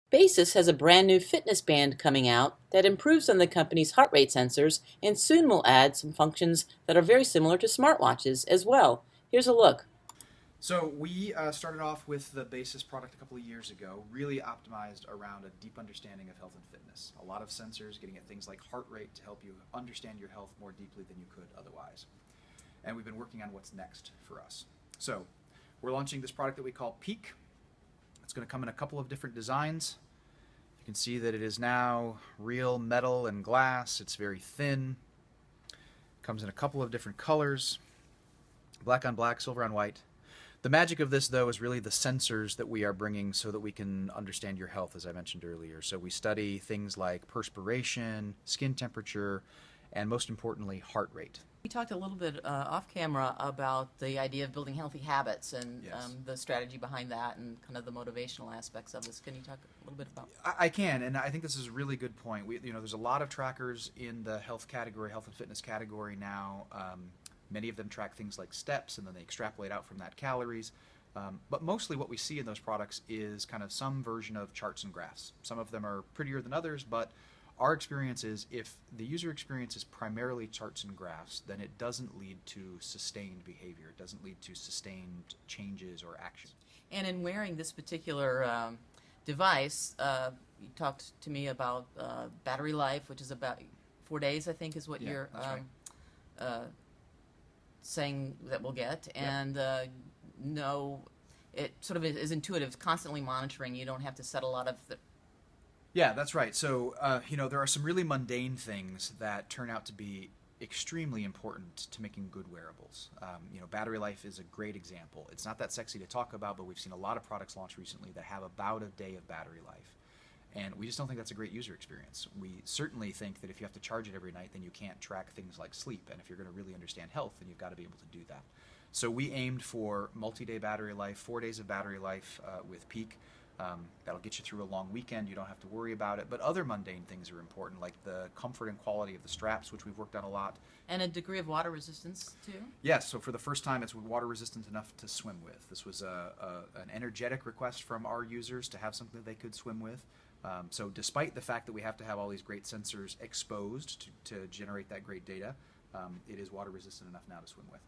Basis has a brand new fitness band coming out that improves on the company's heart rate sensors and soon will add some functions that are very similar to smartwatches as well. Here's a look. So we started off with the Basis product a couple of years ago, really optimized around a deep understanding of health and fitness. A lot of sensors getting at things like heart rate to help you understand your health more deeply than you could otherwise. And we've been working on what's next for us. So we're launching this product that we call Peak. It's going to come in a couple of different designs. You can see that it is now real metal and glass. It's very thin. Comes in a couple of different colors, black on black, silver on white. The magic of this, though, is really the sensors that we are bringing so that we can understand your health, as I mentioned earlier. So we study things like perspiration, skin temperature, and most importantly, heart rate. We talked a little bit off camera about the idea of building healthy habits and Yes. the strategy behind that and kind of the motivational aspects of this. Can you talk a little bit about? I can, and I think this is a really good point. There's a lot of trackers in the health category, health and fitness category now. Many of them track things like steps, and then they extrapolate out from that calories. But mostly what we see in those products is kind of some version of charts and graphs. Some of them are prettier than others, but our experience is if the user experience is primarily charts and graphs, then it doesn't lead to sustained behavior. It doesn't lead to sustained changes or action. And in wearing this particular device, you talked to me about battery life, which is about 4 days, I think, is what Yeah, you're that's right. uh, saying that we'll get. Yep. And no, it sort of is intuitive, constantly monitoring. You don't have to set a lot of Yeah, that's right. So, there are some really mundane things that turn out to be extremely important to making good wearables. Battery life is a great example. It's not that sexy to talk about, but we've seen a lot of products launch recently that have about a day of battery life. And we just don't think that's a great user experience. We certainly think that if you have to charge it every night, then you can't track things like sleep. And if you're going to really understand health, then you've got to be able to do that. So we aimed for multi-day battery life, 4 days of battery life with Peak. That'll get you through a long weekend. You don't have to worry about it. But other mundane things are important, like the comfort and quality of the straps, which we've worked on a lot. and a degree of water resistance too. Yes, so for the first time, it's water resistant enough to swim with. This was an energetic request from our users to have something that they could swim with. So despite the fact that we have to have all these great sensors exposed to generate that great data, it is water resistant enough now to swim with.